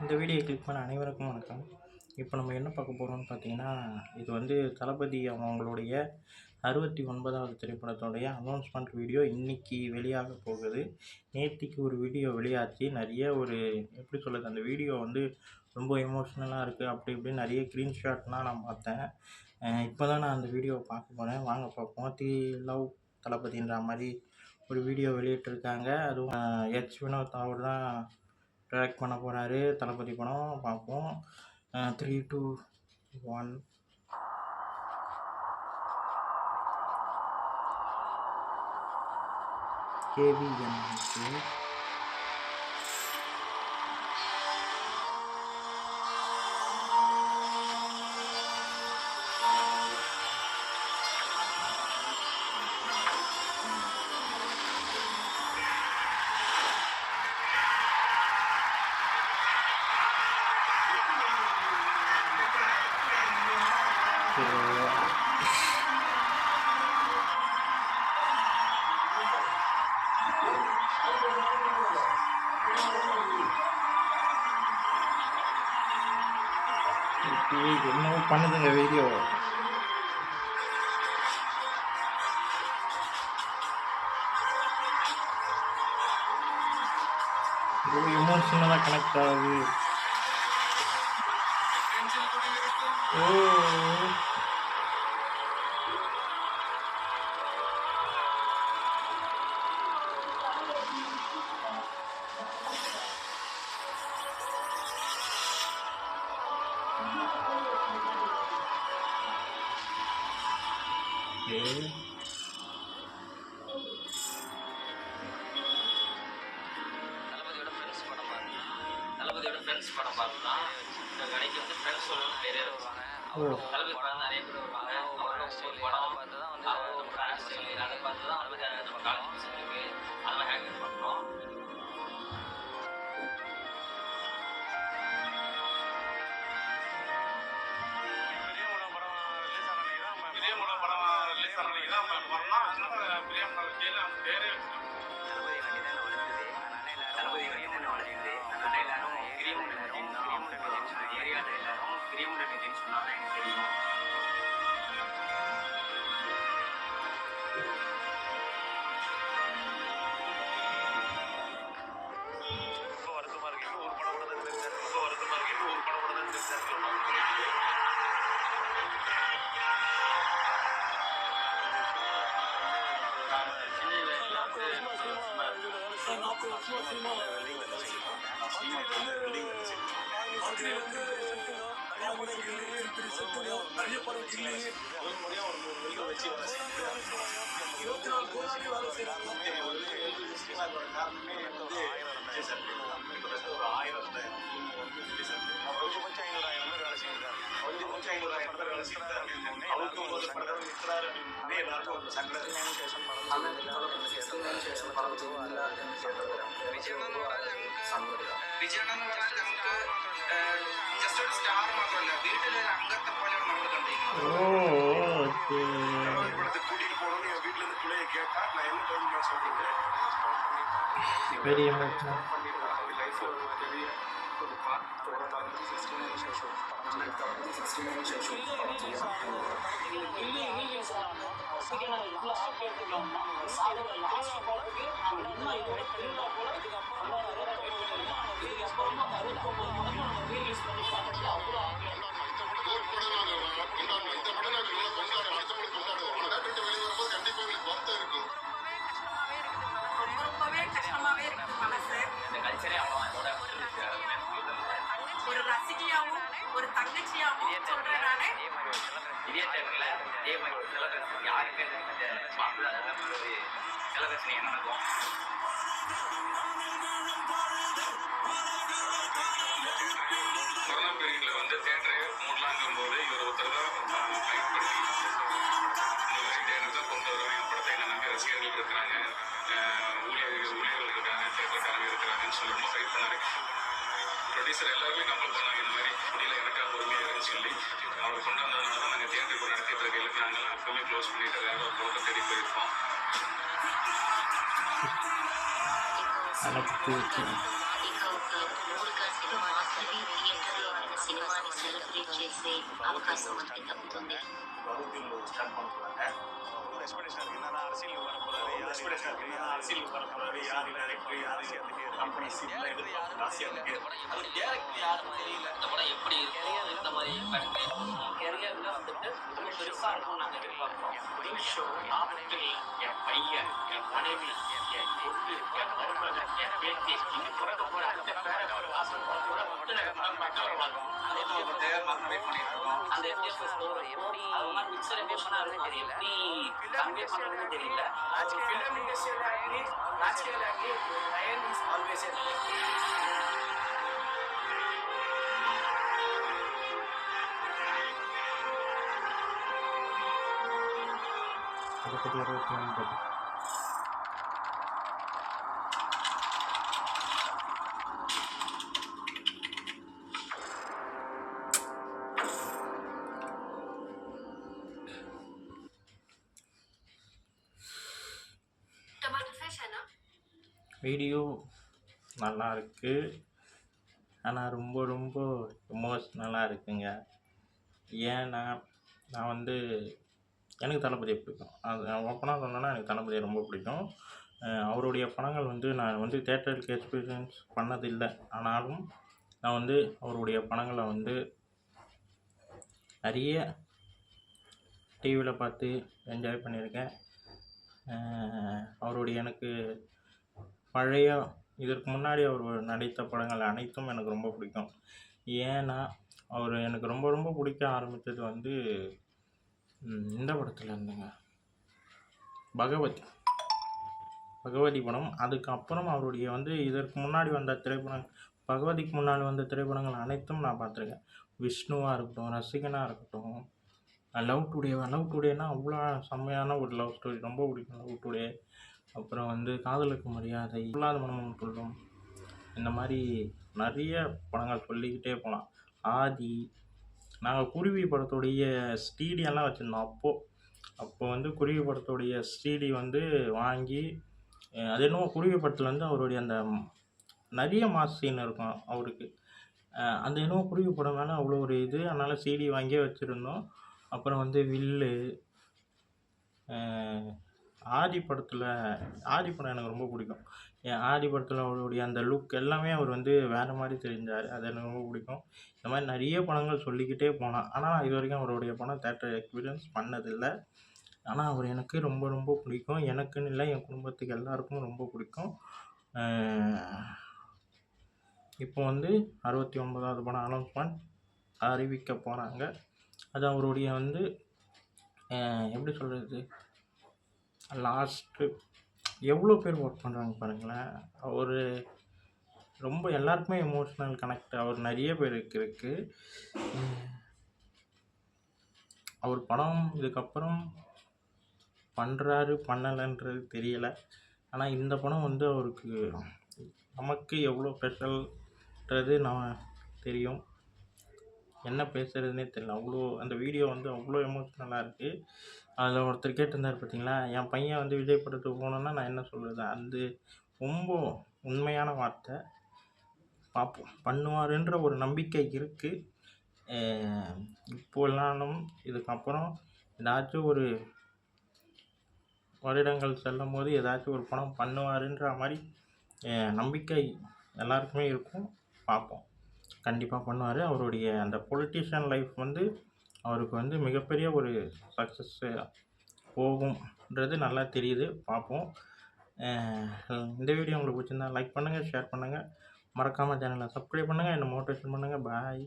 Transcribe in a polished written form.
இந்த video click பண்ண அனைவருக்கும் வணக்கம். இப்போ நம்ம என்ன பார்க்க போகிறோம்னு பார்த்தீங்கன்னா, இது வந்து தளபதி அவங்களுடைய 69வது திரைப்படத்தோடைய அனௌன்ஸ்மெண்ட் வீடியோ இன்னைக்கு வெளியாக போகுது. நேத்திக்கு ஒரு வீடியோ வெளியாச்சு. நிறைய எப்படி சொல்கிறது, அந்த வீடியோ வந்து ரொம்ப எமோஷ்னலாக இருக்குது. அப்படி இப்படின்னு நிறைய ஸ்க்ரீன்ஷாட்லாம் நான் பார்த்தேன். இப்போ தான் நான் அந்த வீடியோவை பார்க்க போகிறேன். வாங்க பார்ப்போம். லவ் தளபதின்ற மாதிரி ஒரு வீடியோ வெளியிட்டிருக்காங்க. அதுவும் வினோத் அவர் தான் டைரக்ட் பண்ண போகிறாரு. தளபதி படம் பார்ப்போம். 3, 2, 1. KVN. என்னவோ பண்ணுதுங்க வீடியோ. ரொம்ப எமோஷனலாக கனெக்ட் ஆகுது. தளபதியோட ஃப்ரெண்ட்ஸ் படம் பார்த்துதான் இந்த கடைக்கு வந்து ஃப்ரெண்ட்ஸ் சொல்லணும் பேரே வருவாங்க. தளபதி படம் நிறைய பேர் வருவாங்க. அவரோட படம் பார்த்து தான் வந்து அதை பார்த்து தான் வந்து நம்ம காலேஜ் பசங்களுக்கு அதெல்லாம் ஹேங்கர் பண்ணுறோம். വിജയൻ എന്ന് പറഞ്ഞാൽ നമുക്ക് ജസ്റ്റ് ഒരു സ്റ്റാർ മാത്രമല്ല, വീട്ടിലെ ഒരു അംഗത്തെ പോലെയാണ് നമ്മൾ കണ്ടിരിക്കുന്നത്. കൂട്ടിയിട്ട് പോകണമെന്ന് ഞാൻ വീട്ടിൽ നിന്ന് പിള്ളേരെ കേട്ടാൽ ഞാൻ என்ன பண்ணி நான் சொல்றேன். பெரிய மச்சான் ലൈഫ് ചെറിയ ഒരു പാർട്ട് 16 ശേഷം ரொம்பவே கஷ்டமாவே இருக்கு மனசு. ஒரு ரசிகையாவும் ஒரு தங்கச்சியாவும் சொல்றேன் நானு. கொரோனா பீரியட்ல வந்து தியேட்டரை மூடலாங்கும் போது இவர் ஒருத்தர் தான் ஃபைட் பண்ணி இந்த மாதிரி தியேட்டர் தான் கொண்டு வருவாங்க. படத்தை எங்களுக்கு ரசிகர்கள் இருக்கிறாங்க, ஊழியர்கள் இருக்காங்க, தியேட்டருக்காரங்க இருக்கிறாங்கன்னு சொல்லி ரொம்ப ஃபைட் பண்ணாரு. ப்ரொடியூசர் எல்லாருமே கம்பல் பண்ணாங்க, இந்த மாதிரி முடியல எனக்காக பொறுமையாக இருக்குன்னு சொல்லி அவர் கொண்டு வந்ததுனால தான் நாங்கள் தியேட்டருக்கு நடத்திட்டு இருக்கையில் நாங்கள் எப்பவுமே க்ளோஸ் பண்ணிட்டு வேற ஒரு படத்தை தேடி போயிருக்கோம். அனுப்பி అది థియేటర్లో ఆయన సినిమాని సెలబ్రేట్ చేసే అవకాశం మనకి దక్కుతుంది. எக்ஸ்பெக்டேஷன் இருக்கு. என்னன்னா அரசியல் வர போறாரு, யார் டைரக்டர், யார் கம்பெனி சீட்ல எடுப்பாங்க, ராசியா இருக்கு. அது டேரக்டர் யாருன்னு தெரியல. இந்த படம் எப்படி இருக்கும், இந்த மாதிரி கெரியர்ல வந்துட்டு ரொம்ப பெருசா இருக்கும் நாங்க எதிர்பார்க்கிறோம். ஷோ நாற்பத்தில் என் பையன், என் மனைவி, என் பொண்ணு, என் மருமகன், என் பேத்தி, இது கூட ரொம்ப அடுத்த பேர ஒரு வாசல் கூட மற்றவர் வாங்கும். அந்த எஃப்எஸ் ஸ்டோரி எப்படி அதெல்லாம் மிக்சர் எமோஷனா இருக்குன்னு தெரியல, எப்படி கன்வே பண்றதுன்னு தெரியல. film industry agri, natural agri, Ryan is always a தளபதி 69. टमाटर फ्रेश है ना? வீடியோ நல்லா இருக்கு, ஆனால் ரொம்ப ரொம்ப எமோஷ்னலாக இருக்குங்க. ஏன்னா நான் வந்து எனக்கு தளபதியை பிடிக்கும். அது நான் ஓப்பனாக சொன்னேன்னா எனக்கு தளபதியை ரொம்ப பிடிக்கும். அவருடைய படங்கள் வந்து நான் வந்து தேட்டருக்கு எக்ஸ்பீரியன்ஸ் பண்ணதில்லை. ஆனாலும் நான் வந்து அவருடைய படங்களை வந்து நிறைய டிவியில் பார்த்து என்ஜாய் பண்ணியிருக்கேன். அவருடைய எனக்கு பழைய இதற்கு முன்னாடி அவர் நடித்த படங்கள் அனைத்தும் எனக்கு ரொம்ப பிடிக்கும். ஏன்னா அவர் எனக்கு ரொம்ப ரொம்ப பிடிக்க ஆரம்பித்தது வந்து இந்த படத்தில் இருந்துங்க, பகவதி படம். அதுக்கப்புறம் அவருடைய வந்து இதற்கு முன்னாடி வந்த திரைப்படம், பகவதிக்கு முன்னாடி வந்த திரைப்படங்கள் அனைத்தும் நான் பார்த்துருக்கேன். விஷ்ணுவாக இருக்கட்டும், ரசிகனாக இருக்கட்டும், லவ் டுடேனா அவ்வளோ செம்மையான ஒரு லவ் ஸ்டோரி, ரொம்ப பிடிக்கும் லவ் டுடே. அப்புறம் வந்து காதலுக்கு மரியாதை, இல்லாத மனமும் துள்ளும், இந்த மாதிரி நிறைய படங்கள் சொல்லிக்கிட்டே போகலாம். ஆதி, நாங்கள் குருவி படத்துடைய ஸ்டீடியெல்லாம் வச்சுருந்தோம். அப்போ வந்து குருவி படத்துடைய ஸ்டீடி வந்து வாங்கி, அது என்னமோ குருவி படத்தில் வந்து அவருடைய அந்த நிறைய மாஸ் சீன் இருக்கும் அவருக்கு. அந்த என்னமோ குருவி படம் மேலே அவ்வளோ ஒரு இது, அதனால் சிடி வாங்கியே வச்சுருந்தோம். அப்புறம் வந்து வில்லு, ஆதி படம் எனக்கு ரொம்ப பிடிக்கும். ஆதி படத்தில் அவருடைய அந்த லுக் எல்லாமே அவர் வந்து வேறு மாதிரி தெரிஞ்சார், அது எனக்கு ரொம்ப பிடிக்கும். இந்த மாதிரி நிறைய படங்கள் சொல்லிக்கிட்டே போனால், ஆனால் இது வரைக்கும் அவருடைய படம் தேட்டர் எக்ஸ்பீரியன்ஸ் பண்ணதில்லை. ஆனால் அவர் எனக்கு ரொம்ப ரொம்ப பிடிக்கும். எனக்குன்னு இல்லை, என் குடும்பத்துக்கு எல்லாருக்கும் ரொம்ப பிடிக்கும். இப்போ வந்து 69வது படம் அனௌன்ஸ்மெண்ட் அறிவிக்க போகிறாங்க. அது அவருடைய வந்து எப்படி சொல்கிறது, லாஸ்ட்டு எவ்வளோ பேர் ஒர்க் பண்ணுறாங்க பாருங்களேன். அவர் ரொம்ப எல்லாருக்குமே எமோஷ்னல் கனெக்ட் அவர் நிறைய பேருக்கு இருக்குது. அவர் படம் இதுக்கப்புறம் பண்ணுறாரு பண்ணலைன்றது தெரியலை. ஆனால் இந்த படம் வந்து அவருக்கு நமக்கு எவ்வளோ ஸ்பெஷல்ன்றது நம்ம தெரியும். என்ன பேசுகிறதுனே தெரியல. அவ்வளோ அந்த வீடியோ வந்து அவ்வளோ எமோஷ்னலாக இருக்குது. அதில் ஒருத்தர் கேட்டிருந்தார் பார்த்தீங்களா, என் பையன் வந்து விஜய் படத்துக்கு போகணுன்னா நான் என்ன சொல்கிறது, அது ரொம்ப உண்மையான வார்த்தை. பார்ப்போம், பண்ணுவாருன்ற ஒரு நம்பிக்கை இருக்குது. இப்போல்லாலும் இதுக்கப்புறம் ஏதாச்சும் ஒரு வருடங்கள் செல்லும் போது ஏதாச்சும் ஒரு படம் பண்ணுவாருன்ற மாதிரி நம்பிக்கை எல்லாருக்குமே இருக்கும். பார்ப்போம், கண்டிப்பாக பண்ணுவார். அவருடைய அந்த பொலிட்டிஷியன் லைஃப் வந்து அவருக்கு வந்து மிகப்பெரிய ஒரு சக்ஸஸ் போகும்ன்றது நல்லா தெரியுது. பார்ப்போம். இந்த வீடியோ உங்களுக்கு பிடிச்சிருந்தா லைக் பண்ணுங்கள், ஷேர் பண்ணுங்கள், மறக்காமல் சேனலை சப்ஸ்கிரைப் பண்ணுங்கள், என்னை மோட்டிவேஷன் பண்ணுங்கள். பாய்.